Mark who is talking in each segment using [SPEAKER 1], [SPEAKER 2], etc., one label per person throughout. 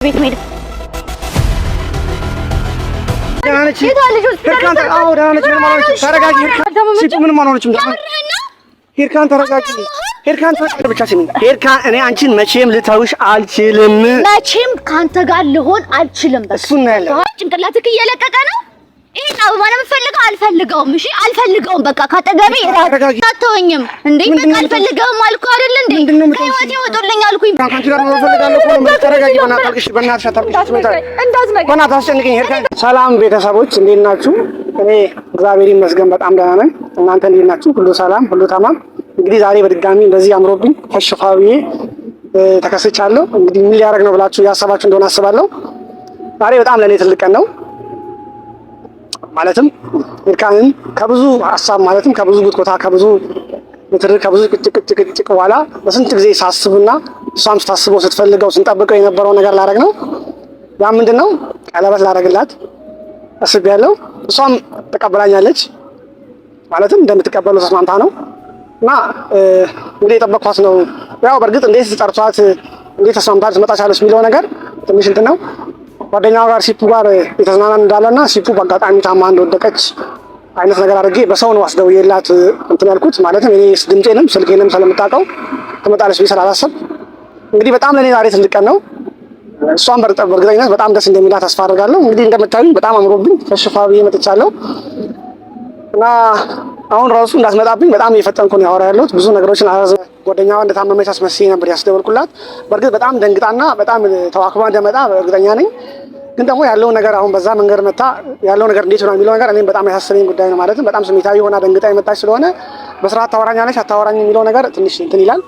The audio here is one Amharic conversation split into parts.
[SPEAKER 1] ቤት ሄድ
[SPEAKER 2] ዳንቺ ሄርካን ዳንቺ ምን ማለት ነው? ተረጋጊ ሄርካን ምን ማለት ነው? ሄርካን ተረጋጊ ሄርካን ብቻ ሲሚ ሄርካን እኔ አንቺን መቼም ልተውሽ አልችልም።
[SPEAKER 1] መቼም ካንተ ጋር ልሆን አልችልም። በቃ
[SPEAKER 2] እሱን ነው ያለው።
[SPEAKER 1] ጭንቅላትክ እየለቀቀ ነው። ይሄን አበባ ነው የምፈልገው። አልፈልገውም። እሺ አልፈልገውም። በቃ ካጠገቤ አትተወኝም እንዴ? በቃ አልፈልገውም አልኩ አይደል እንዴ? ከህይወቴ ወጡልኝ አልኩኝ።
[SPEAKER 2] ካንቺ ጋር ነው ፈልጋለሁ እኮ ተረጋጊ። በእናትሽ አታስጨንቅኝ ሄርካን። ሰላም ቤተሰቦች እንዴት ናችሁ? እኔ እግዚአብሔር ይመስገን በጣም ደህና ነኝ። እናንተ እንዴት ናችሁ? ሁሉ ሰላም፣ ሁሉ ተማም። እንግዲህ ዛሬ በድጋሚ እንደዚህ አምሮብኝ ፈሽፋዊ ተከስቻለሁ። እንግዲህ ምን ሊያደርግ ነው ብላችሁ ያሰባችሁ እንደሆነ አስባለሁ። ዛሬ በጣም ለኔ ትልቅ ቀን ነው። ማለትም ሄርካንን ከብዙ ሀሳብ ማለትም ከብዙ ጉትጎታ ከብዙ ምትር ከብዙ ጭቅጭቅ በኋላ በስንት ጊዜ ሳስብና እሷም ስታስበው ስትፈልገው ስንጠብቀው የነበረው ነገር ላደርግ ነው። ያ ምንድን ነው? ቀለበት ላደርግላት አስቤያለሁ። እሷም ተቀበላኛለች። ማለትም እንደምትቀበለው ተስማምታ ነው እና እንዴ የጠበቅኳት ነው። ያው በእርግጥ እንዴት ጠርቷት እንዴት ተስማምታ ልትመጣ ቻለች የሚለው ነገር ትንሽ እንትን ነው። ጓደኛዋ ጋር ሲፑ ጋር የተዝናናን እንዳለና ሲፑ በአጋጣሚ ታማ እንደወደቀች አይነት ነገር አድርጌ በሰው ነው አስደውዬላት እንትን ያልኩት። ማለትም እኔ ድምፄንም ስልኬንም ስለምታውቀው ትመጣለች ብዬ ስላላሰብኩ እንግዲህ በጣም ለእኔ ዛሬ ትልቅ ቀን ነው። እሷም በእርግጠኝነት በጣም ደስ እንደሚላት ተስፋ አደርጋለሁ። እንግዲህ እንደምታዩኝ በጣም አምሮብኝ ተሽፋ ብዬ መጥቻለሁ እና አሁን ራሱ እንዳትመጣብኝ በጣም እየፈጠንኩ ነው ያወራ ያለሁት። ብዙ ነገሮችን ጓደኛዋ እንደታመመች አስመስዬ ነበር ያስደወልኩላት። በእርግጥ በጣም ደንግጣና በጣም ተዋክባ እንደመጣ እርግጠኛ ነኝ። ግን ደግሞ ያለው ነገር አሁን በዛ መንገድ መታ ያለው ነገር እንዴት ነው የሚለው ነገር እኔም በጣም ያሳሰበኝ ጉዳይ ነው። ማለትም በጣም ስሜታዊ ሆና ደንግጣ የመጣች ስለሆነ በስርዓት ታወራኛለች አታወራኝ የሚለው ነገር ትንሽ እንትን ይላል።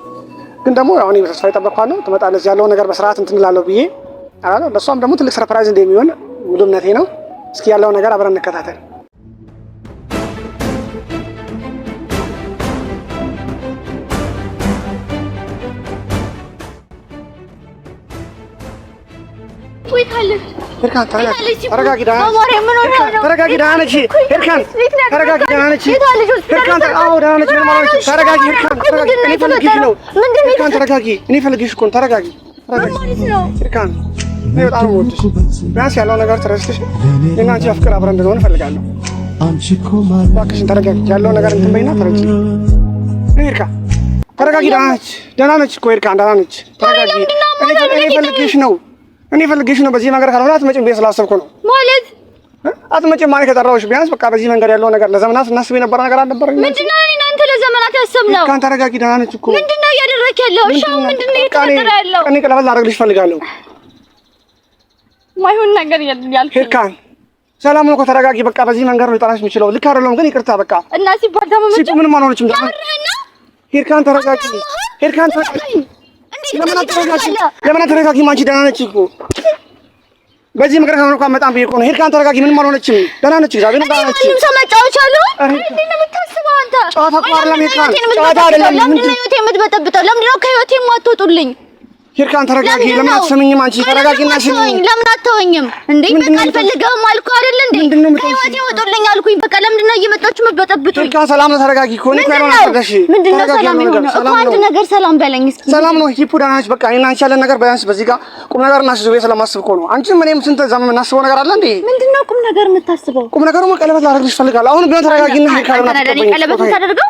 [SPEAKER 2] ግን ደግሞ አሁን በተስፋ የጠበቅኳት ነው ትመጣለች። ያለው ነገር በስርዓት እንትን እላለሁ ብዬ አላለ። ለእሷም ደግሞ ትልቅ ሰርፕራይዝ እንደሚሆን ሙሉ እምነቴ ነው። እስኪ ያለው ነገር አብረን እንከታተል። ሄርካን ተረጋጊ ደህና ነች። ሄርካን ተረጋጊ ደህና ነች። ሄርካን ደህና ነች። ምን ማለት ነው? ተረጋጊ ሄርካን እኔ ፈልጌሽ ነው። ሄርካን ተረጋጊ እኔ ፈልጌሽ እኮ ነው። ተረጋጊ ሄርካን እኔ በጣም ነው የምወድሽ። ቢያንስ ያለው ነገር ተረስተሽ እኔና አንቺ አፍቅር አብረን እንድንሆን እፈልጋለሁ። እባክሽን ተረጋጊ። ያለው ነገር እንትን በይና ተረጋጊ። ሄርካን ተረጋጊ ደህና ነች እኮ ሄርካን ደህና ነች። ተረጋጊ እኔ ፈልጌሽ ነው። እኔ ፈልጌሽ ነው። በዚህ መንገድ ካልሆነ አትመጭም ብዬ ስላሰብኩ ነው። ማለት አትመጭም ማለት ከጠራሁሽ ቢያንስ በቃ በዚህ መንገድ ያለው ነገር ለዘመናት እናስብ የነበረ ነገር አልነበረም።
[SPEAKER 1] ምንድነው እናንተ ለዘመናት ያሰብነው? ሄርካን
[SPEAKER 2] ተረጋጊ ደህና ነች እኮ።
[SPEAKER 1] ምንድነው እያደረክ ያለው? እሺ ምንድነው እየተፈጠረ ያለው?
[SPEAKER 2] እኔ ቀለበት ላደርግልሽ እፈልጋለሁ።
[SPEAKER 1] ማይሆን ነገር ያልኩ
[SPEAKER 2] ሄርካን ሰላም ነው እኮ ተረጋጊ። በቃ በዚህ መንገድ ነው ልጠራሽ የምችለው። ልክ አይደለም ግን ይቅርታ በቃ
[SPEAKER 1] እና ሲባል ደግሞ
[SPEAKER 2] ምንም አልሆነችም። ሄርካን ተረጋጊ ሄርካን ተረጋጊ። ለምን አትረጋጊም? አንቺ ደህና ነች እኮ በዚህ ምክር ካሁን እንኳን በጣም ብዬሽ እኮ ነው። ሄርካን ተረጋጊ። ምንም አልሆነችም። ደህና ነች። እግዚአብሔር ደህና ነች።
[SPEAKER 1] ምንም ሰው መጫወቻ አለው። እንዴት ነው የምታስበው አንተ?
[SPEAKER 2] ጨዋታ እኮ አይደለም ሄርካን፣ ጨዋታ አይደለም።
[SPEAKER 1] ለምንድን ነው ህይወቴን የምትበጠብጠው? ለምንድን ነው ከህይወቴ የማትወጡልኝ?
[SPEAKER 2] ሄርካን ተረጋጊ። ለምን አትሰሚኝም? አንቺ ተረጋጊና ስሚኝ።
[SPEAKER 1] ለምን አትተወኝም እንዴ? በቃ አልፈልገውም አልኩህ አይደል እንዴ? ከህይወቴ ወጡልኝ አልኩኝ። በቃ ለምንድን ነው እየመጣችሁ የምትበጠብጡኝ?
[SPEAKER 2] ሄርካን ሰላም ነው። ተረጋጊ እኮ ነው ያልሆነ አድርገሽ።
[SPEAKER 1] ምንድን ነው ሰላም የሆነው? እኮ አንድ ነገር ሰላም በለኝ እስኪ።
[SPEAKER 2] ሰላም ነው ሂፑ ደህና ነች። በቃ እኔና አንቺ ያለን ነገር ቢያንስ በዚህ ጋር ቁም ነገር እናስይዘው ስለማስብ እኮ ነው። አንቺም እኔም ስንት ዘመን የምናስበው ነገር አለ እንዴ?
[SPEAKER 1] ምንድን ነው ቁም ነገር የምታስበው?
[SPEAKER 2] ቁም ነገሩማ ቀለበት ላደርግልሽ እፈልጋለሁ። አሁን ቢሆን ተረጋጊና ሄርካን
[SPEAKER 1] ቀለበት ታደርገው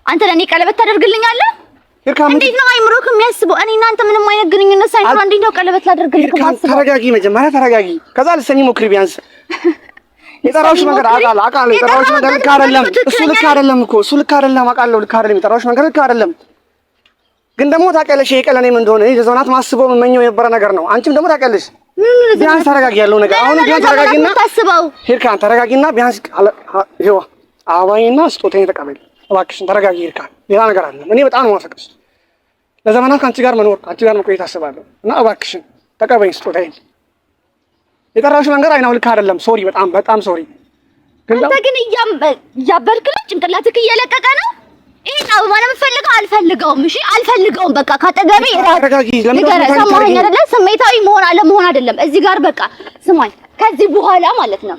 [SPEAKER 1] አንተ ለኔ ቀለበት ታደርግልኛለህ? እንዴት ነው አይምሮክ የሚያስበው? እኔ እናንተ ምንም አይነት ግንኙነት ሳይኖር እንዴት ነው ቀለበት ላደርግልህ የማስበው?
[SPEAKER 2] ተረጋጊ፣ መጀመሪያ ተረጋጊ። ከዛ ልትሰሚ ሞክሪ። ቢያንስ የጠራሁሽ መንገድ አውቃለሁ። የጠራሁሽ መንገድ ልክ አይደለም። እሱ ልክ አይደለም እኮ እሱ ልክ አይደለም። አውቃለሁ ልክ አይደለም። የጠራሁሽ መንገድ ልክ አይደለም። ግን ደግሞ ታውቂያለሽ ይሄ ቀን እኔም እንደሆነ እኔ ዘመናት ማስበው የምመኘው የነበረ ነገር ነው። አንቺም ደግሞ ታውቂያለሽ። ቢያንስ ተረጋጊ። ያለው ነገር አሁን ቢያንስ ተረጋጊና ሄርካን ተረጋጊና ቢያንስ ይሄው አበባዬና ስጦታዬን ተቀበል እባክሽን። ተረጋጊ ሄርካን። ሌላ ነገር አለ። እኔ በጣም ነው የማፈቅርሽ። ለዘመናት ከአንቺ ጋር መኖር ከአንቺ ጋር መቆየት አስባለሁ እና እባክሽን ተቀበይኝ ስጦታዬን። የጠራሁሽ መንገድ አይናው ልክ አይደለም። ሶሪ፣ በጣም ሶሪ።
[SPEAKER 1] አንተ ግን እያበድክ ነው። ጭንቅላትክ እየለቀቀ ነው። ይሄን አበባ ነው የምፈልገው። አልፈልገውም። እሺ አልፈልገውም። በቃ ካጠገቤ
[SPEAKER 2] ተረጋጊ።
[SPEAKER 1] ሰማኸኝ አይደለ? ስሜታዊ መሆን አለመሆን አይደለም እዚህ ጋር በቃ ስማኝ። ከዚህ በኋላ ማለት ነው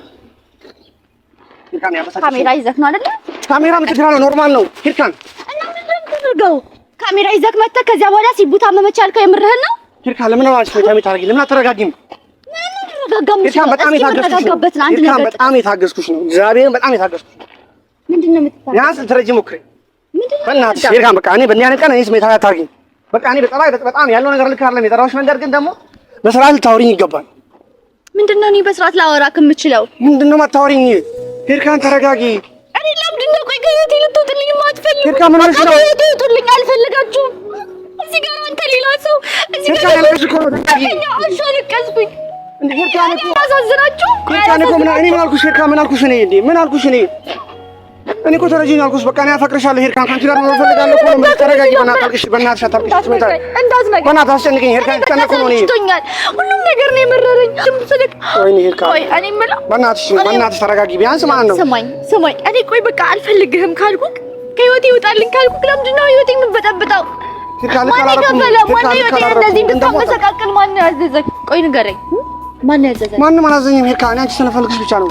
[SPEAKER 1] ካሜራ ይዘህ ነው አይደለ?
[SPEAKER 2] ካሜራ ምትግራ ነው ኖርማል ነው ሄርካን።
[SPEAKER 1] እና ምንድን ነው የምትደርገው? ካሜራ ይዘህ መተህ ከዚያ በኋላ ሲቡታ መመቻ ያልከው የምርህን ነው?
[SPEAKER 2] ሄርካ ለምን ነው አንቺ ስሜታዊ ታርጊ? ለምን አትረጋጊም? በጣም የታገስኩሽ ነው። እግዚአብሔርን በጣም የታገስኩሽ።
[SPEAKER 1] ምንድነው የምትታገስ?
[SPEAKER 2] ቢያንስ ልትረጂ ሞክሪ። በእናትሽ ሄርካ በቃ እኔ በእንዲህ አይነት ቀን እኔ ስሜታዊ አታርጊኝ። በቃ እኔ በጣም ያለው ነገር ልክ አይደለም የጠራሁሽ መንገድ ግን ደግሞ በስርዓት ልታወሪኝ ይገባል።
[SPEAKER 1] ምንድነው እኔ በስርዓት ላወራክ የምችለው?
[SPEAKER 2] ምንድነው የማታወሪኝ? ሄርካን ተረጋጊ።
[SPEAKER 1] እኔ ለምንድነው ቆይ ከህይወቴ ልትወጡልኝ የማትፈልጉ?
[SPEAKER 2] ሄርካ ምን ሆነሽ ነው?
[SPEAKER 1] ልትወጡልኝ አልፈልጋችሁም። እዚህ ጋር አንተ ሌላ ሰው እዚህ ጋር አልቀስኩኝ። ሄርካ አሳዝናችሁ።
[SPEAKER 2] ሄርካ እኔ ምን አልኩሽ? ሄርካ ምን አልኩሽ? ምን አልኩሽ? እኔ እኮ ተረጂኝ አልኩሽ። በቃ እኔ አፈቅርሻለሁ ሄርካ። ከአንቺ ጋር ነው እፈልጋለሁ እኮ ነው። ተረጋጊ በእናትሽ፣ በእናትሽ አታልቅሽ። በእናትሽ አስጨንቅኝ ሄርካ። ተጨነቅኩ ነው እኔ።
[SPEAKER 1] ሁሉም ነገር ነው የመረረኝ።
[SPEAKER 2] ወይኔ ሄርካ፣
[SPEAKER 1] እኔ የምለው
[SPEAKER 2] በእናትሽ ተረጋጊ ቢያንስ ማለት ነው።
[SPEAKER 1] ስማኝ እኔ ቆይ በቃ አልፈልግህም ካልኩክ ከህይወቴ ይውጣልኝ ካልኩክ ለምንድን ነው ህይወቴ የምበጠብጠው? ማን ህይወቴ እንደዚህ እንድታመሰቃቅል ማን ያዘዘክ? ቆይ ንገረኝ፣ ማን ያዘዘክ?
[SPEAKER 2] ማንም አላዘኝም ሄርካ። እኔ አንቺ ስለፈልግሽ ብቻ ነው።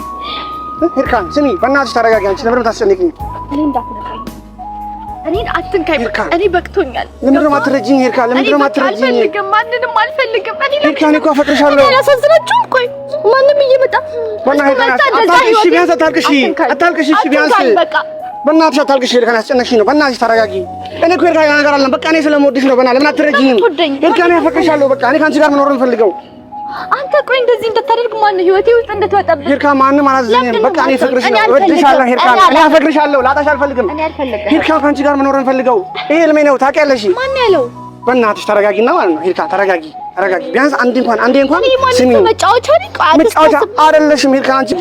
[SPEAKER 2] ሄርካን ስሚ በእናትሽ ተረጋጊ። አንቺ ለምን ታስጨንቅኝ?
[SPEAKER 1] እኔ እንዳትነካኝ፣ እኔን አትንካኝ። እኔ በቅቶኛል።
[SPEAKER 2] ለምን ነው የማትረጂኝ ሄርካ? ለምን ነው የማትረጂኝ?
[SPEAKER 1] ማንንም አልፈልግም።
[SPEAKER 2] ሄርካ እኔ እኮ አፈቅርሻለሁ።
[SPEAKER 1] ያሳዝናችሁም። ቆይ ማንም እየመጣ
[SPEAKER 2] አታልቅሽ፣ ቢያንስ አታልቅሽ። እሺ ቢያንስ በእናትሽ አታልቅሽ። ሄርካን አስጨነቅሽኝ ነው። በእናትሽ ተረጋጊ። እኔ እኮ ሄርካ ነገር አለ። በቃ እኔ ስለምወድሽ ነው። በእናትሽ ለምን አትረጂኝም? ሄርካ እኔ አፈቅርሻለሁ። በቃ እኔ ከአንቺ ጋር መኖር የምፈልገው።
[SPEAKER 1] አንተ ቆይ እንደዚህ እንድታደርግ ማን ህይወቴ ውስጥ እንድትወጣብህ?
[SPEAKER 2] ሄርካ ማንም አላዘኝም። በቃ እኔ አፈቅርሻለሁ፣ እወድሻለሁ ሄርካ። እኔ አፈቅርሻለሁ፣ ላጣሽ አልፈልግም። ሄርካ ከአንቺ ጋር መኖር እንፈልገው። ይሄ ህልሜ ነው ታውቂያለሽ።
[SPEAKER 1] ማን ያለው?
[SPEAKER 2] በእናትሽ ተረጋጊና ማለት ነው ሄርካ ተረጋጊ። ቢያንስ አንዴ እንኳን ስሚ።
[SPEAKER 1] መጫወቻ
[SPEAKER 2] አይደለሽም ሄርካ አንቺ።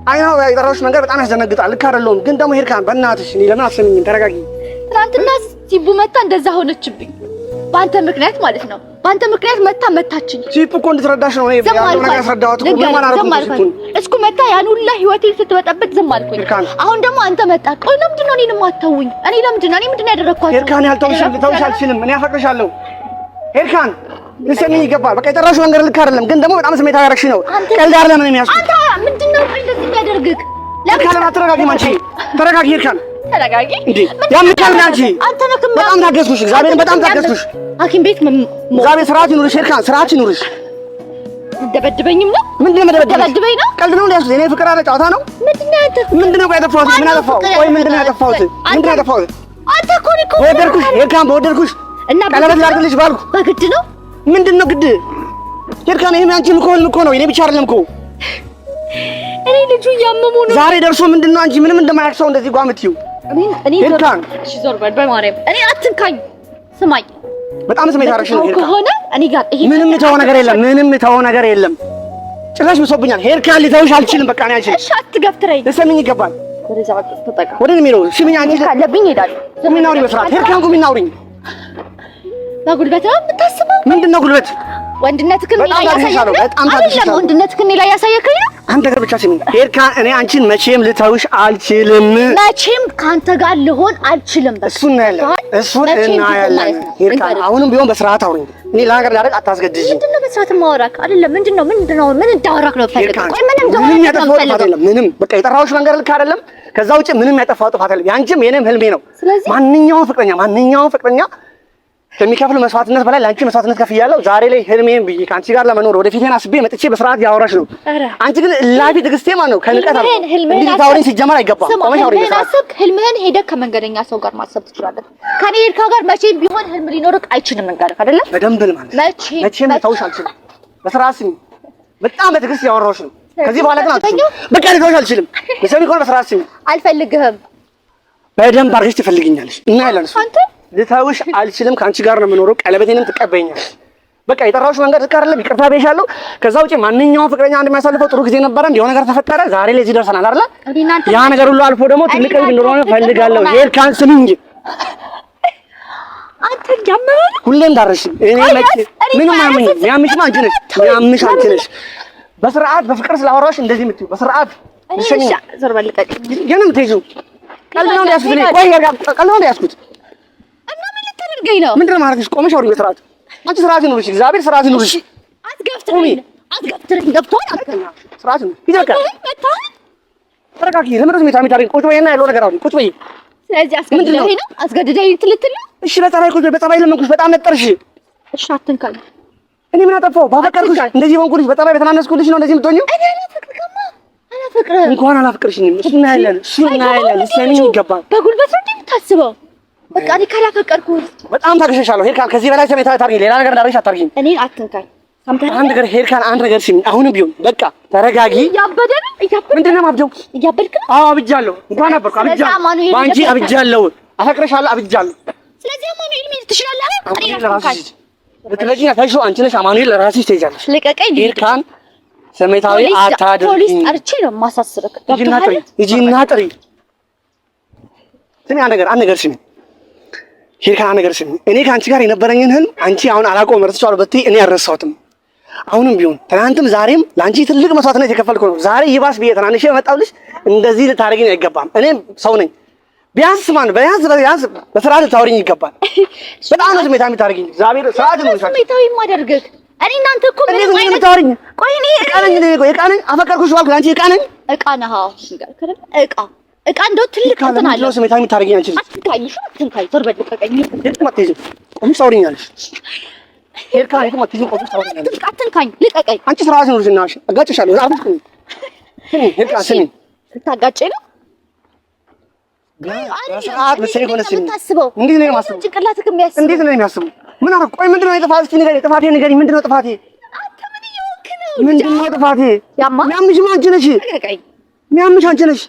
[SPEAKER 2] አይ ነው የጠራሁሽ መንገድ በጣም ያስደነግጣል። ልክ አይደለሁም ግን ደግሞ ሄርካ በእናትሽ እኔ ለምን አትሰሚኝም? ተረጋጊ።
[SPEAKER 1] ትናንትና ሲቡ መታ እንደዛ ሆነችብኝ በአንተ ምክንያት ማለት ነው። በአንተ ምክንያት መታችኝ።
[SPEAKER 2] ሲቡ እኮ እንድትረዳሽ ነው እኔ ያለው ነገር ያስረዳሁት እኮ ምን ማለት ነው?
[SPEAKER 1] እስኩ መታ ያን ሁላ ህይወቴን ስትበጠብጥ ዝም አልኩኝ። አሁን ደግሞ አንተ መጣ። ቆይ ለምንድን ነው እኔን የማታውኝ? እኔ ምንድን ነው ያደረኳት?
[SPEAKER 2] ሄርካን ያልተውሽ አልችልም። እኔ አፈቅርሻለሁ ሄርካን። ልትሰሚኝ ይገባል። በቃ የጠራሽው መንገድ ልክ አይደለም ግን ደግሞ በጣም ስሜታዊ ያደረግሽ ነው። ቀልድ አይደለም ነው የሚያስቡት። አንተ ምንድን ነው እንደዚህ የሚያደርግህ? ለምን አትረጋጊም አንቺ? ተረጋጊ ሄርካን። ተረጋጊ እንዴ! ያምካል አንቺ። አንተ ነህ በጣም ታገስኩሽ። እግዚአብሔርን በጣም ታገስኩሽ። ሐኪም ቤት እግዚአብሔር ስርዓት ይኑርሽ ሄርካን፣ ስርዓት ይኑርሽ።
[SPEAKER 1] ደበድበኝም ነው?
[SPEAKER 2] ምንድነው
[SPEAKER 1] ደበድበኝ ነው?
[SPEAKER 2] ቀልድ ነው እንዴ? እኔ ፍቅር አለ ጨዋታ ነው? ምንድነው ያጠፋሁት? ምን አጠፋሁ? ቆይ ምንድነው ያጠፋሁት? አንተ እኮ ወደድኩሽ ሄርካን፣ በወደድኩሽ እና ቀለበት ላድርግልሽ ባልኩ
[SPEAKER 1] በግድ ነው?
[SPEAKER 2] ምንድነው ግድ? ሄርካን ይሄም አንቺም እኮ ህልም እኮ ነው። እኔ ብቻ አይደለም እኮ
[SPEAKER 1] እኔ ልጁ ያመመው ነው
[SPEAKER 2] ዛሬ ደርሶ ምንድነው አንቺ ምንም እንደማያውቅ ሰው እንደዚህ ጓም ትይው?
[SPEAKER 1] እኔ ዞር በል በማርያም። እኔ አትንካኝ። ስማኝ
[SPEAKER 2] በጣም ስሜት አደረግሽ ነው ሄርካ።
[SPEAKER 1] ከሆነ እኔ ጋር ይሄ
[SPEAKER 2] ምንም ተወው ነገር የለም። ጭራሽ ብሶብኛል ሄርካ። ሊተውሽ አልችልም። በቃ እኔ አልችልም።
[SPEAKER 1] እሺ አትገፍትረኝ።
[SPEAKER 2] ልትሰሚኝ ይገባል።
[SPEAKER 1] ወደዛ ተጠቃ
[SPEAKER 2] ወደ እኔ ነው ስሚኝ። አንቺ
[SPEAKER 1] ካለብኝ እሄዳለሁ።
[SPEAKER 2] ምናውሪ መስራት ሄርካን ጉም እናውሪኝ።
[SPEAKER 1] በጉልበት ነው የምታስበው?
[SPEAKER 2] ምንድነው ጉልበት?
[SPEAKER 1] ወንድነትክን ላይ ያሳየከኝ
[SPEAKER 2] በጣም ታድሽሻለሁ።
[SPEAKER 1] ወንድነትክን ላይ ያሳየከኝ ነው።
[SPEAKER 2] አንተ ነገር ብቻ ስሚኝ ሄርካ፣ እኔ አንቺን መቼም ልተውሽ አልችልም።
[SPEAKER 1] መቼም ካንተ ጋር ልሆን አልችልም። በቃ
[SPEAKER 2] እሱን እናያለን ሄርካ። አሁንም ቢሆን በስርዓት አውሪኝ። እኔ ለሀገር ላደርግ አታስገድጂኝ።
[SPEAKER 1] ምንድነው በስርዓት ማወራክ? አይደለም ምንድነው ምን እንዳወራክ ነው ፈልገው? ቆይ
[SPEAKER 2] ምንም ያጠፋው ጥፋት የለም። ምንም በቃ የጠራሁሽ መንገድ ልክ አይደለም። ከዛ ውጪ ምንም ያጠፋው ጥፋት የለም። ያንቺም የኔም ህልሜ ነው። ማንኛውም ፍቅረኛ ከሚከፍል መስዋዕትነት በላይ ለአንቺ መስዋዕትነት ከፍያለሁ። ዛሬ ላይ ህልሜን ብዬ ከአንቺ ጋር ለመኖር ወደፊቴን አስቤ መጥቼ በስርዓት ያወራሽ ነው። አንቺ ግን ላፊ ትዕግስቴ ማለት ነው ከንቀት አለ እንዴ? ታውሪኝ ሲጀመር አይገባም። ቆመሽ አውሪኝ።
[SPEAKER 1] ህልምህን ሄደህ ከመንገደኛ ሰው ጋር ማሰብ ትችላለህ። ከኔ ሄድካ ጋር መቼም ቢሆን ህልም ሊኖርክ አይችልም። እንጋርክ አይደለ?
[SPEAKER 2] በደንብ ማለት መቼም ልተውሽ አልችልም። በስርዓት ስሚ። በጣም በትዕግስት ያወራሁሽ ነው። ከዚህ በኋላ ግን አልችልም። በቃ ልተውሽ አልችልም። ለሰው ቢሆን በስርዓት ስሚ።
[SPEAKER 1] አልፈልግህም።
[SPEAKER 2] በደንብ አድርገሽ ትፈልጊኛለሽ እና ያለን እሱ ልተውሽ አልችልም። ከአንቺ ጋር ነው የምኖረው። ቀለበቴንም ትቀበይኛለሽ። በቃ የጠራሁሽ መንገድ ልክ አይደለም። ይቅርታ ብዬሻለሁ። ከዛ ውጪ ማንኛውም ፍቅረኛ አንድ የሚያሳልፈው ጥሩ ጊዜ ነበረ። እንዲህ ነገር ተፈጠረ። ዛሬ ላይ እዚህ ደርሰናል አይደል? ያ ነገር ሁሉ አልፎ ደግሞ ትልቅ ልጅ እንደሆነ ፈልጋለሁ። ሄርካን ስሚኝ እንጂ
[SPEAKER 1] አንተ ጀመረ
[SPEAKER 2] ሁሌም ዳርሽ እኔ ምንም ማምኝ ያምሽማ አንቺ ነሽ። ያምሽ አንቺ ነሽ። በስርዓት በፍቅር ስላወራሽ እንደዚህ የምትይው በስርዓት እሺ። ዞር በል ልቀቅ። የኔም ትይዙ ቀልድ ነው ያስኩት። ቆይ ቀልድ ነው ያስኩት
[SPEAKER 1] እና ምን ልታደርገኝ ነው?
[SPEAKER 2] ምንድነው ማድረግሽ? ቆመሽ አውሪኝ በስርዓት። አንቺ ስርዓት ይኑርሽ። እግዚአብሔር ስርዓት ይኑርሽ።
[SPEAKER 1] አትገፍትረኝ። ገብቶሃል?
[SPEAKER 2] ስርዓት ነው ይዘካ። ተረጋጊ። ለምን ስሜት አሚታሪ ቁጭ በይና ያለው ነገር አውሪ። ቁጭ በይ።
[SPEAKER 1] ስለዚህ አስገድደኝ ነው? አስገድደኝ ትልትል?
[SPEAKER 2] እሺ በጠባይ ቁጭ በይ። በጠባይ ለምን ቁጭ? በጣም ነጠርሽ።
[SPEAKER 1] እሺ አትንካኝ።
[SPEAKER 2] እኔ ምን አጠፋሁ? ባፈቀርኩሽ እንደዚህ በንኩልሽ በጠባይ በተናነስኩልሽ ነው እንደዚህ የምትሆኚው?
[SPEAKER 1] እኔ አላፈቅርህም።
[SPEAKER 2] እንኳን አላፈቅርሽኝም። እሱ እናያለን ልትሰሚኝ ይገባል።
[SPEAKER 1] በጉልበት ነው የምታስበው? በቃ እኔ ካላፈቀርኩህ በጣም
[SPEAKER 2] ታገሸሻለሁ። ሄርካን ከዚህ በላይ ስሜታዊ አታርጊኝ። ሌላ ነገር እንዳደረግሽ አታርጊኝ።
[SPEAKER 1] እኔ አትንካኝ።
[SPEAKER 2] አንድ ነገር ሄርካን፣ አንድ ነገር ስሚኝ። አሁንም ቢሆን በቃ ተረጋጊ።
[SPEAKER 1] እያበደ ነው።
[SPEAKER 2] ምንድን ነው የማብደው?
[SPEAKER 1] እያበድክ ነው?
[SPEAKER 2] አዎ አብጃለሁ። እንኳን ነበርኩ አብጃለሁ። በአንቺ አብጃለሁ። አፈቅርሻለሁ። አብጃለሁ።
[SPEAKER 1] ስለዚህ አማኑኤል ምን ትችላለህ? እኔ
[SPEAKER 2] ለራስሽ ልትለጂኝ አታይሽው። አንቺ ነሽ አማኑኤል ለራስሽ ትይዛለሽ።
[SPEAKER 1] ልቀቀኝ።
[SPEAKER 2] ሄርካን ስሜታዊ አታድርጊኝ።
[SPEAKER 1] ፖሊስ ጠርቼ ነው የማሳስርህ።
[SPEAKER 2] ሂጂና ጥሪ። ስሚ አንድ ነገር ስሚ ሄርካን፣ አንድ ነገር ስሚ። እኔ ከአንቺ ጋር የነበረኝን ህልም አንቺ አሁን አላውቀውም እረስቸዋለሁ ብትይ እኔ አልረሳሁትም። አሁንም ቢሆን ትናንትም ዛሬም ለአንቺ ትልቅ መስዋዕትነት የከፈልኩ ነው። ዛሬ ይባስ ብዬ ተናንሼ መጣሁልሽ። እንደዚህ ልታደርጊኝ አይገባም። እኔም ሰው ነኝ። ቢያንስ ቢያንስ በስርዓት ልታወሪኝ ይገባል። በጣም ነው ስሜታዊ የምታደርጊኝ። እግዚአብሔር ስርዓት ነው
[SPEAKER 1] ስሜታዊ የማደርግህ እኔ። እናንተ እኮ ምን
[SPEAKER 2] አይነት ታወሪኝ? ቆይ እኔ ዕቃ ነኝ አፈቀርኩሽ ባልኩ አንቺ ዕቃ ነኝ?
[SPEAKER 1] ዕቃ ነህ? አዎ ዕቃ እንደው ትልቅ እንትን አለ።
[SPEAKER 2] ስሜታዊ የምታደርጊኝ አንቺ።
[SPEAKER 1] አትንካኝ። ዞር በል ልቀቀኝ።
[SPEAKER 2] ቆምሽ ታወሪኛለሽ። ሄርካን የትም አትሄጂም። ቆምሽ ታወሪኛለሽ።
[SPEAKER 1] አትንካኝ፣ ልቀቀኝ።
[SPEAKER 2] አንቺ ስርዓት ነው ልጅናሽ። አጋጭሻለሁ። አፍሽ ሄርካን ስሚ።
[SPEAKER 1] ልታጋጨኝ ነው?
[SPEAKER 2] ስርዓት በሰይ ሆነ ስሚ። እንዴት ነው የማስበው?
[SPEAKER 1] ጭንቅላትህ የሚያስበው
[SPEAKER 2] እንዴት ነው የሚያስበው? ምን አደረኩ? ቆይ ምንድን ነው የጥፋቴ? ንገሪኝ። ጥፋቴ ንገሪኝ። ምንድን ነው ጥፋቴ?
[SPEAKER 1] አንተ ምን እየሆንክ ነው?
[SPEAKER 2] ምንድን ነው ጥፋቴ? የሚያምሽ አንቺ ነሽ። የሚያምሽ አንቺ ነሽ።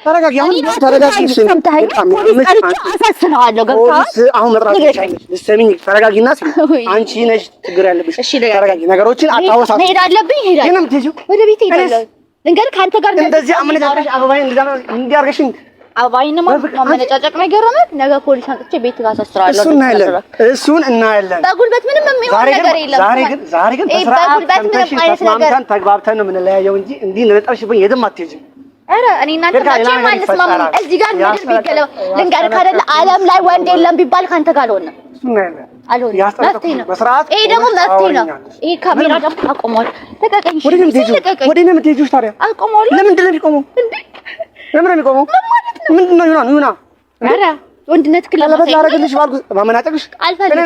[SPEAKER 2] ተረጋጊ። አሁን ተረጋጊ።
[SPEAKER 1] ፖሊስ ጠርቼ አሳስነዋለሁ። ገብቶሃል?
[SPEAKER 2] አሁን መጥራት ልትሰሚኝ ተረጋጊና ስሚ። አንቺ ነሽ ችግር ያለብሽ። ተረጋጊ። ነገሮችን አታወሳት።
[SPEAKER 1] መሄድ አለብኝ። ሄዳለሁ። ወደ ቤት ሄዳለሁ። ልንገርህ ከአንተ ጋር
[SPEAKER 2] እንደዚህ አመነጫጨቅሽ አበባዬን እንዲያርገሽኝ
[SPEAKER 1] አበባዬን ማመነጫጨቅ ነገር ሆነ። ነገ ፖሊስ አንጥቼ ቤት አሳስራለሁ።
[SPEAKER 2] እሱን እናያለን።
[SPEAKER 1] በጉልበት ምንም የሚሆን ነገር የለም።
[SPEAKER 2] ዛሬ ግን በስርዓት ተስማምተን ተግባብተን ነው የምንለያየው እንጂ እንዲህ እንደነጠርሽብኝ የትም አትሄጂም።
[SPEAKER 1] ኧረ እኔ እናንተ መቼም አንስማማም። እዚህ ጋር ምድር ቢገለው ልንገርህ አይደለ ዓለም ላይ ወንድ የለም ቢባል ካንተ ጋር አልሆነም። አልሆነም። መፍትሄ ነው። ይሄ ደግሞ መፍትሄ ነው። ይሄ ካሜራ ደግሞ አቆመዋል። ተቀቀኝ። ወደ
[SPEAKER 2] እኔ የምትሄጂው ታዲያ
[SPEAKER 1] አቆመዋል።
[SPEAKER 2] ለምንድን ነው የሚቆመው? ለምን ነው የሚቆመው? ምንድን ነው ይሆናል?
[SPEAKER 1] ኧረ ወንድነት
[SPEAKER 2] ቀለበት ላደርግልሽ ባልኩ ማመናጨቅሽ እኔ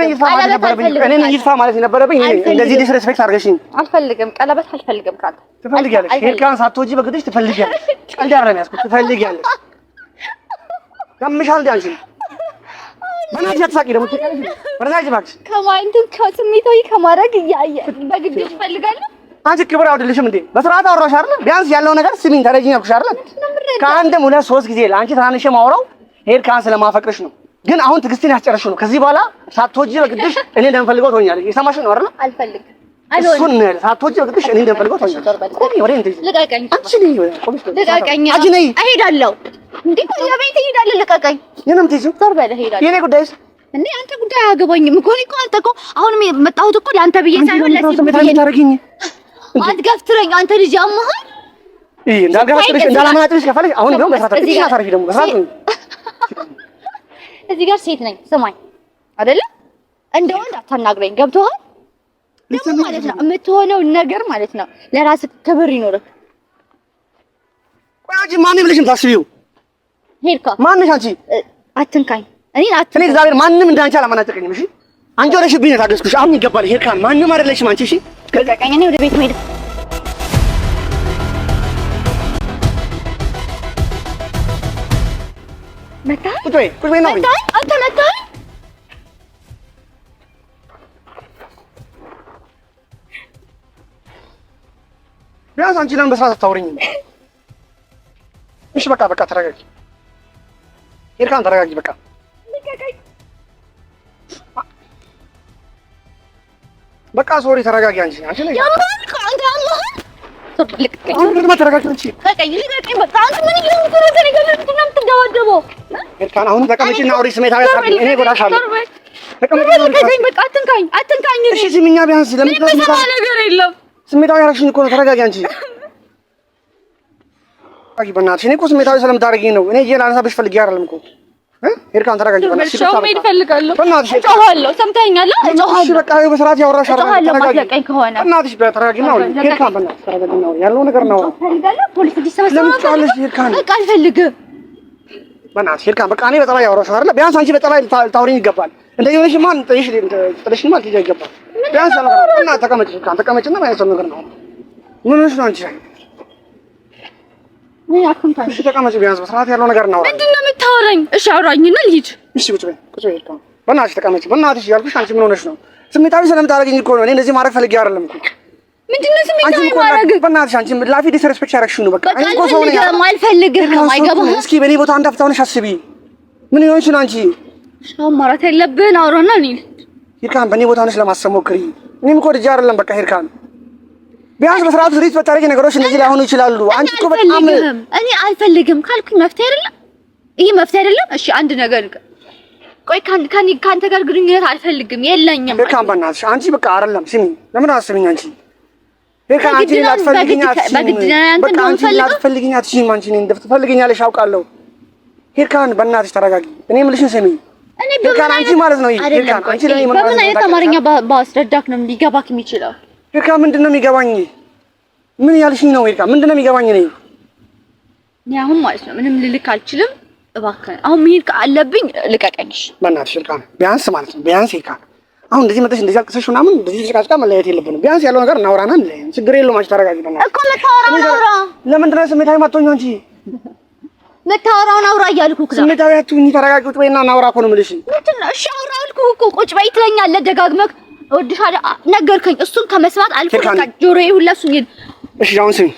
[SPEAKER 2] ነኝ ይጥፋ ማለት የነበረብኝ። እንደዚህ ዲስሬስፔክት አድርገሽኝ
[SPEAKER 1] አልፈልግም። ቀለበት አልፈልግም። ካንተ
[SPEAKER 2] ትፈልጊያለሽ። ሄርካን ሳትወጂ በግድሽ ትፈልጊያለሽ። ቀልድ አይደለም ያዝኩት። ትፈልጊያለሽ። ያምሻል እንደ አንቺ በእናትሽ አትሳቂ። ደግሞ ትቀልሽ በረዛጅ እባክሽ።
[SPEAKER 1] ከማይንትን ከስሜታዊ ከማድረግ በግድሽ እፈልጋለሁ።
[SPEAKER 2] አንቺ ክብር አይወድልሽም እንዴ? በስርዓት አወራሽ አይደል? ቢያንስ ያለው ነገር ስሚኝ፣ ተረጂኝ አልኩሽ አይደል? ከአንድም 2-3 ጊዜ ለአንቺ ትናንሽ ማውራው ሄርካን ስለማፈቅርሽ ነው። ግን አሁን ትዕግስቴን ያስጨረስሽ ነው። ከዚህ በኋላ ሳትወጂ በግድሽ እኔ እንደምፈልገው ትሆኛለሽ። የሰማሽ ነው አይደል?
[SPEAKER 1] አልፈልግም።
[SPEAKER 2] እሱን ነው ሳትወጂ በግድሽ እኔ እንደምፈልገው ትሆኛለሽ። ቆይ ወሬ እንዴ
[SPEAKER 1] ልቀቀኝ።
[SPEAKER 2] አንቺ ነኝ ቆምሽ
[SPEAKER 1] ልቀቀኝ።
[SPEAKER 2] አንቺ ነኝ
[SPEAKER 1] እሄዳለሁ። እንዴ ቆይ ቤት እሄዳለሁ። ልቀቀኝ።
[SPEAKER 2] የኔም ትይዙ
[SPEAKER 1] ዞር በል እሄዳለሁ።
[SPEAKER 2] የኔ ጉዳይስ
[SPEAKER 1] እንዴ አንተ ጉዳይ አያገባኝም እኮ። እኔ እኮ አንተ እኮ አሁን መጣሁት እኮ ለአንተ ብዬ ሳይሆን ለዚህ ብዬ
[SPEAKER 2] ታረጊኝ።
[SPEAKER 1] አትገፍትረኝ አንተ ልጅ አመሃል።
[SPEAKER 2] እንዳልገፍትርሽ እንዳላማናጥሽ ከፈለሽ አሁን ቢሆን መስራት አለብሽ። ታረፊ ደግሞ መስራት ነው።
[SPEAKER 1] እዚህ ጋር ሴት ነኝ ስማኝ፣ አይደለ እንደ ወንድ አታናግረኝ። ገብቶሃል? ደግሞ ማለት ነው የምትሆነው ነገር ማለት ነው ለራስህ ክብር ይኖርህ።
[SPEAKER 2] ቆይ አንቺ ማን ብለሽ የምታስቢው?
[SPEAKER 1] ሄርካ
[SPEAKER 2] ማንሽ አንቺ?
[SPEAKER 1] አትንካኝ። እኔ
[SPEAKER 2] እግዚአብሔር ማንም እንዳንቺ አላማናጨቀኝም። እሺ አንቺ ወደሽብኝ ነው ታገስኩሽ። አሁን ይገባል። ሄርካ ማንም አይደለሽም አንቺ። እሺ
[SPEAKER 1] ልቀቀኝ። እኔ ወደ ቤት መሄድ መጣህ?
[SPEAKER 2] ቁጭ በይ ነው።
[SPEAKER 1] አንተ መጣህ?
[SPEAKER 2] ቢያንስ አንቺ ለምን በስርዓት አታወሪኝም? እሺ በቃ ተረጋጊ። ሄርካን ተረጋጊ። በቃ በቃ ሶሪ ተረጋጊ። አንቺ ነሽ
[SPEAKER 1] ያማልኩ አንተ አማህ ልቀቀኝ።
[SPEAKER 2] አሁን ደግሞ ተረጋጊ። አንቺ
[SPEAKER 1] ልቀቀኝ። በቃ አንተ ምን እየሆንክ ነው? ምንድን ነው የምትደባደበው?
[SPEAKER 2] ሄርካን አሁን ተቀመጪና አውሪ። ስሜታዊ አታርጊ። እኔ ጎዳሻለሁ።
[SPEAKER 1] ተቀመጪ። በቃ አትንካኝ።
[SPEAKER 2] እሺ ስሚኛ፣ ቢያንስ ለምን
[SPEAKER 1] ነው ነገር የለም።
[SPEAKER 2] ስሜታዊ ያደረግሽኝ እኮ ነው። ተረጋጊ አንቺ። አቂ በእናትሽ እኔ እኮ ስሜታዊ ስለምታደርጊኝ ነው። እኔ ላነሳብሽ ፈልጌ አይደለም እኮ። ሄርካን ተረጋጊ። በእናትሽ
[SPEAKER 1] መሄድ እፈልጋለሁ።
[SPEAKER 2] በእናትሽ
[SPEAKER 1] እጮሃለሁ። ሰምተኸኛል?
[SPEAKER 2] እሺ በቃ በስርዓት ያወራሽ አይደል?
[SPEAKER 1] ተረጋጊ ከሆነ
[SPEAKER 2] በእናትሽ ተረጋጊና አውሪ። ሄርካን በእናትሽ ተረጋጊና አውሪ። ያለው ነገር ነው።
[SPEAKER 1] እፈልጋለሁ። ፖሊስ እንዲሰበሰብ
[SPEAKER 2] ለምን ትጫለሽ? ሄርካን
[SPEAKER 1] በቃ አልፈልግም።
[SPEAKER 2] በእናትሽ ሄርካን በቃ እኔ በጠባይ ያወራሽ አይደል? ቢያንስ አንቺ በጠባይ ልታወሪኝ ይገባል። እንደዚህ ሆነሽ ማን ጥለሽ ማለት ይገባል። ቢያንስ እና ተቀመጭና ማለት ነገር ነው። ምን ሆነሽ ነው አንቺ?
[SPEAKER 1] ምን አትንካኝ።
[SPEAKER 2] እሺ ተቀመጭ፣ ቢያንስ በስርዓት ያለው ነገር ነው።
[SPEAKER 1] ምንድን ነው የምታወራኝ? እሺ አውራኝና ልሂድ።
[SPEAKER 2] እሺ ቁጭ በይ። በእናትሽ ተቀመጭ። በእናትሽ ያልኩሽ አንቺ ምን ሆነሽ ነው? ስሜታዊ ስለምታደርጊኝ እኮ ነው። እኔ እንደዚህ ማድረግ ፈልጌ አይደለም እኮ።
[SPEAKER 1] ምንድን ነው ስሜታዊ ማድረግ?
[SPEAKER 2] በእናትሽ አንቺ ላፊ ዲስሬስፔክት ያደረግሽው ነው። በቃ
[SPEAKER 1] እኔ እኮ ሰው ነኝ። አልፈልግም። አይገባህም።
[SPEAKER 2] እስኪ በእኔ ቦታ አንድ አፍታ ሆነሽ አስቢ። ምን ይሆንሽ ነው አንቺ?
[SPEAKER 1] ሻው ማራት ያለብህን አውራና እንሂድ።
[SPEAKER 2] ሂርካን በእኔ ቦታ ሆነሽ ለማሰብ ሞክሪ። እኔም እኮ ልጅ አይደለም። በቃ ሂርካን ቢያንስ በስርዓቱ ሪት በታሪክ ነገሮች እንደዚህ ላይሆኑ ይችላሉ። አንቺ እኮ በጣም
[SPEAKER 1] እኔ አልፈልግም ካልኩኝ መፍትሄ አይደለም ይሄ መፍትሄ አይደለም። እሺ አንድ ነገር ቆይ ካንተ ጋር ግንኙነት አልፈልግም የለኝም።
[SPEAKER 2] ሂርካን በእናትሽ አንቺ በቃ አይደለም ስሚ፣ ለምን አስብኝ አንቺ ሂርካን አንቺ ላትፈልጊኝ አትችይም። አንቺ እኔን ትፈልጊኛለሽ አውቃለሁ። ሂርካን በእናትሽ ተረጋጊ። እኔ የምልሽን ስሚ። ሂርካን አንቺ ማለት ነው ሂርካን አንቺ ለኔ
[SPEAKER 1] በምን አይነት አማርኛ ባስረዳክ ነው ሊገባክ የሚችለው?
[SPEAKER 2] ሂርካን ምንድን ነው የሚገባኝ? ምን ያልሽኝ ነው ሂርካን? ምንድን ነው የሚገባኝ?
[SPEAKER 1] እኔ አሁን ማለት ነው ምንም ልልክ አልችልም። እባክህ አሁን መሄድ ካለብኝ ልቀቀኝሽ በእናትሽ
[SPEAKER 2] ሂርካን። ቢያንስ ማለት ነው ቢያንስ ሂርካን አሁን እንደዚህ መጥተሽ እንደዚህ አልቅሰሽ ምናምን እንደዚህ ተጨቃጭቃ መለያየት የለብንም። ቢያንስ ያለው ነገር እናውራና ችግር የለውም። አንቺ ተረጋጊ በእናትሽ
[SPEAKER 1] እኮ መታወራውን አውራ።
[SPEAKER 2] ለምንድን ነው ስሜታዊ የማትሆኚው አንቺ?
[SPEAKER 1] መታወራውን አውራ እያልኩህ እኮ
[SPEAKER 2] ስሜታዊ አትሁኚ። ተረጋጊ ቁጭ በይና እናውራ እኮ ነው የምልሽ።
[SPEAKER 1] ምንድን ነው እሺ አውራ አልኩህ እኮ ቁጭ በይ ትለኛለህ ደጋግመህ። እወድሻለሁ ነገርከኝ። እሱን ከመስማት አልፎ በቃ ጆሮዬ ሁላ እሱን ይል።
[SPEAKER 2] እሺ አሁን ስሚ፣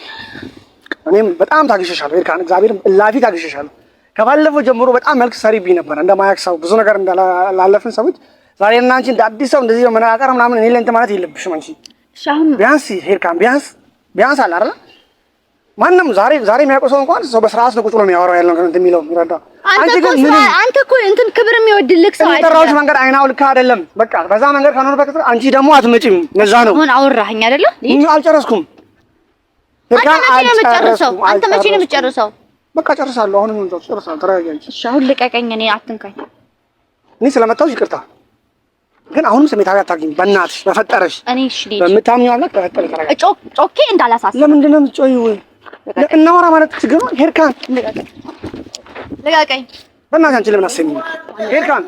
[SPEAKER 2] እኔም በጣም ታግሼሻለሁ ሂርካን፣ እግዚአብሔር እላፊ ታግሼሻለሁ። ከባለፈው ጀምሮ በጣም መልክ ሰሪብኝ ነበር እንደማያውቅ ሰው ብዙ ነገር እንዳላለፍን ሰዎች ዛሬ እና አንቺ እንደ አዲስ ሰው እንደዚህ መናቀር ምናምን እኔ ለእንትን ማለት የለብሽም አንቺ። ቢያንስ ሂርካን ቢያንስ አለ አይደል ማንም ዛሬ የሚያውቀው ሰው እንኳን ሰው በስርዓት ነው ቁጭ ብሎ የሚያወራው ያለው ነገር እንደሚለው የሚረዳው። አንቺ ግን አንተ እኮ እንትን ክብር የሚወድልክ ሰው አይደለም። ተራውሽ መንገድ አይናው ልክ አይደለም። በቃ በዛ መንገድ ካኖር በቃ አንቺ ደግሞ አትመጪም። ለዛ ነው አሁን አወራኸኝ አይደለ? አልጨረስኩም ሂርካን አልጨረስኩም።
[SPEAKER 1] አንተ መቼ ነው የምትጨርሰው?
[SPEAKER 2] በቃ ጨርሳለሁ። አሁን ነው ጨርሳለሁ። ተረጋጊ አንቺ።
[SPEAKER 1] እሺ አሁን ልቀቀኝ። እኔ አትንካኝ።
[SPEAKER 2] እኔ ስለመጣሁሽ ይቅርታ፣ ግን አሁንም ስሜታዊ አታርጊኝ በእናትሽ በፈጠረሽ።
[SPEAKER 1] እኔ እሺ ልጅ
[SPEAKER 2] በምታምኚው አምላክ በፈጠረሽ ተረጋጊ።
[SPEAKER 1] ጮኬ እንዳላሳስብ።
[SPEAKER 2] ለምንድን ነው የምትጮይው? እናወራ ማለት ችግር ነው ሂርካን።
[SPEAKER 1] ልቀቀኝ
[SPEAKER 2] በእናትሽ አንቺ ለምን አሰሚኝ ሂርካን?